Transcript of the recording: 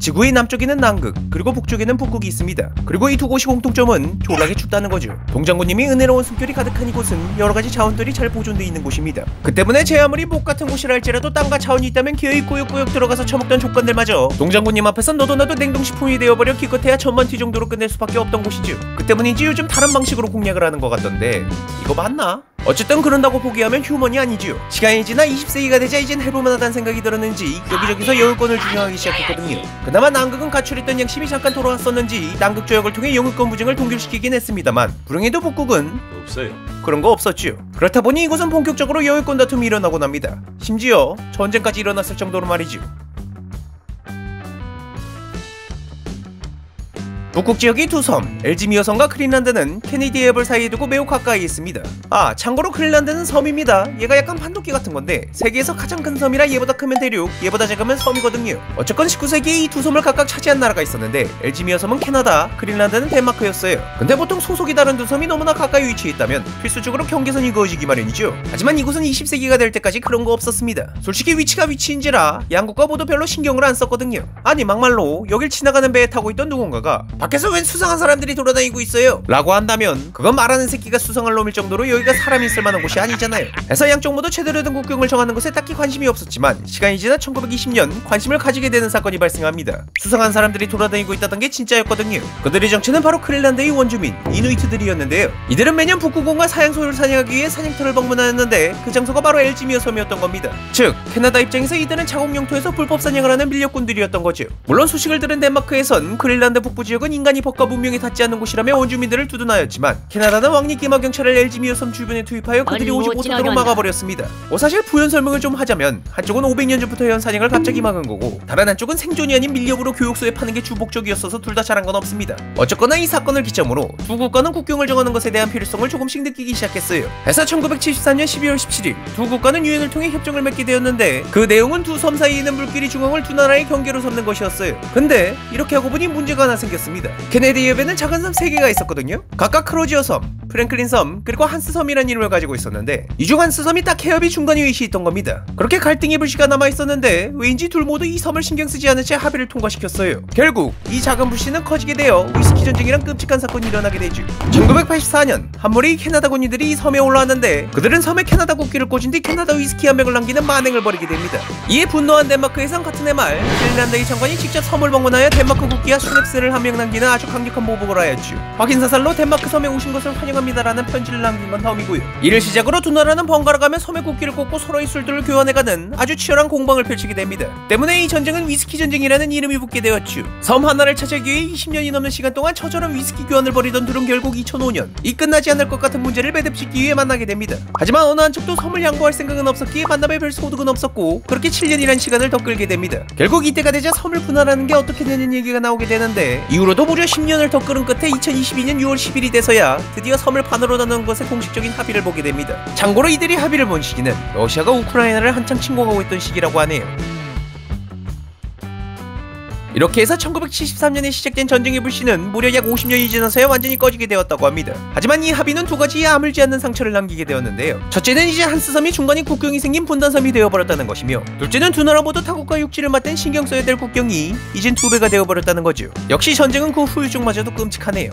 지구의 남쪽에는 남극, 그리고 북쪽에는 북극이 있습니다. 그리고 이 두 곳이 공통점은 졸라게 춥다는 거죠. 동장군님이 은혜로운 숨결이 가득한 이곳은 여러가지 자원들이 잘 보존되어 있는 곳입니다. 그 때문에 제 아무리 목 같은 곳이라 할지라도 땅과 자원이 있다면 기어이 꾸역꾸역 들어가서 처먹던 족간들마저 동장군님 앞에선 너도 나도 냉동식품이 되어버려 기껏해야 1000만 티 정도로 끝낼 수밖에 없던 곳이죠. 그 때문인지 요즘 다른 방식으로 공략을 하는 것 같던데 이거 맞나? 어쨌든 그런다고 포기하면 휴먼이 아니지요. 시간이 지나 20세기가 되자 이젠 해볼만하다는 생각이 들었는지 여기저기서 여울권을 주장하기 시작했거든요. 그나마 남극은 가출했던 양심이 잠깐 돌아왔었는지 남극 조약을 통해 영유권 분쟁을 동결시키긴 했습니다만 불행히도 북극은 없어요. 그런 거 없었지요. 그렇다 보니 이곳은 본격적으로 여유권 다툼이 일어나곤 합니다. 심지어 전쟁까지 일어났을 정도로 말이지요. 북극 지역의 두 섬, 엘지미어 섬과 크린란드는 케네디 해협을 사이에 두고 매우 가까이 있습니다. 아, 참고로 크린란드는 섬입니다. 얘가 약간 판도끼 같은 건데 세계에서 가장 큰 섬이라 얘보다 크면 대륙, 얘보다 작으면 섬이거든요. 어쨌건 19세기에 이 두 섬을 각각 차지한 나라가 있었는데 엘지미어 섬은 캐나다, 크린란드는 덴마크였어요. 근데 보통 소속이 다른 두 섬이 너무나 가까이 위치해 있다면 필수적으로 경계선이 그어지기 마련이죠. 하지만 이곳은 20세기가 될 때까지 그런 거 없었습니다. 솔직히 위치가 위치인지라 양국과 모두 별로 신경을 안 썼거든요. 아니 막말로 여길 지나가는 배에 타고 있던 누군가가 밖에서 웬 수상한 사람들이 돌아다니고 있어요 라고 한다면 그건 말하는 새끼가 수상할 놈일 정도로 여기가 사람이 있을 만한 곳이 아니잖아요. 해서 양쪽 모두 제대로 된 국경을 정하는 것에 딱히 관심이 없었지만 시간이 지나 1920년 관심을 가지게 되는 사건이 발생합니다. 수상한 사람들이 돌아다니고 있다던 게 진짜였거든요. 그들의 정체는 바로 크린란드의 원주민 이누이트들이었는데요. 이들은 매년 북극곰과 사냥소를 사냥하기 위해 사냥터를 방문하였는데 그 장소가 바로 엘지미어 섬이었던 겁니다. 즉 캐나다 입장에서 이들은 자국 영토에서 불법 사냥을 하는 밀렵꾼들이었던 거죠. 물론 소식을 들은 덴마크에선 크린란드 북부 지역은 인간이 법과 문명에 닿지 않는 곳이라며 원주민들을 두둔하였지만 캐나다는 왕립기마 경찰을 엘지미어 섬 주변에 투입하여 그들이 오지 못하도록 막아버렸습니다. 사실 부연 설명을 좀 하자면 한쪽은 500년 전부터 해온 사냥을 갑자기 막은 거고 다른 한쪽은 생존이 아닌 밀렵으로 교육소에 파는 게 주 목적이었어서 둘 다 잘한 건 없습니다. 어쨌거나 이 사건을 기점으로 두 국가는 국경을 정하는 것에 대한 필요성을 조금씩 느끼기 시작했어요. 해서 1974년 12월 17일 두 국가는 유엔을 통해 협정을 맺게 되었는데 그 내용은 두 섬 사이에 있는 물길이 중앙을 두 나라의 경계로 삼는 것이었어요. 근데 이렇게 하고 보니 문제가 하나 생겼습니다. 케네디 해협에는 작은 섬 3개가 있었거든요. 각각 크로지어 섬, 프랭클린 섬, 그리고 한스 섬이라는 이름을 가지고 있었는데 이 중 한스 섬이 딱 해협이 중간에 위치해 있던 겁니다. 그렇게 갈등의 불씨가 남아있었는데 왜인지 둘 모두 이 섬을 신경 쓰지 않은 채 합의를 통과시켰어요. 결국 이 작은 불씨는 커지게 되어 위스키 전쟁이란 끔찍한 사건이 일어나게 되죠. 1984년 한 무리의 캐나다 군인들이 이 섬에 올라왔는데 그들은 섬에 캐나다 국기를 꽂은 뒤 캐나다 위스키 한 병을 남기는 만행을 벌이게 됩니다. 이에 분노한 덴마크에선 같은 해 말 핀란드의 장관이 직접 섬을 방문하여 덴마크 국기와 수넥스를 한 명 남기는 아주 강력한 보복을 하였죠. 확인사살로 덴마크 섬에 오신 것을 환영합니다라는 편지를 남긴 건 덤이고요. 이를 시작으로 두 나라는 번갈아가며 섬의 국기를 꽂고 서로의 술들을 교환해가는 아주 치열한 공방을 펼치게 됩니다. 때문에 이 전쟁은 위스키 전쟁이라는 이름이 붙게 되었죠. 섬 하나를 차지하기 위해 20년이 넘는 시간 동안 처절한 위스키 교환을 벌이던 둘은 결국 2005년 이 끝나지 않을 것 같은 문제를 매듭짓기 위해 만나게 됩니다. 하지만 어느 한쪽도 섬을 양보할 생각은 없었기에 만남에 별 소득은 없었고 그렇게 7년이란 시간을 더 끌게 됩니다. 결국 이때가 되자 섬을 분할하는 게 어떻게 되는 얘기가 나오게 되는데 이후로도 무려 10년을 더 끌은 끝에 2022년 6월 10일이 돼서야 드디어 섬을 반으로 나누는 것에 공식적인 합의를 보게 됩니다. 참고로 이들이 합의를 본 시기는 러시아가 우크라이나를 한창 침공하고 있던 시기라고 하네요. 이렇게 해서 1973년에 시작된 전쟁의 불씨는 무려 약 50년이 지나서야 완전히 꺼지게 되었다고 합니다. 하지만 이 합의는 두 가지의 아물지 않는 상처를 남기게 되었는데요. 첫째는 이제 한스 섬이 중간에 국경이 생긴 분단섬이 되어버렸다는 것이며 둘째는 두 나라 모두 타국과 육지를 맞댄 신경 써야 될 국경이 이젠 2배가 되어버렸다는 거죠. 역시 전쟁은 그 후유증마저도 끔찍하네요.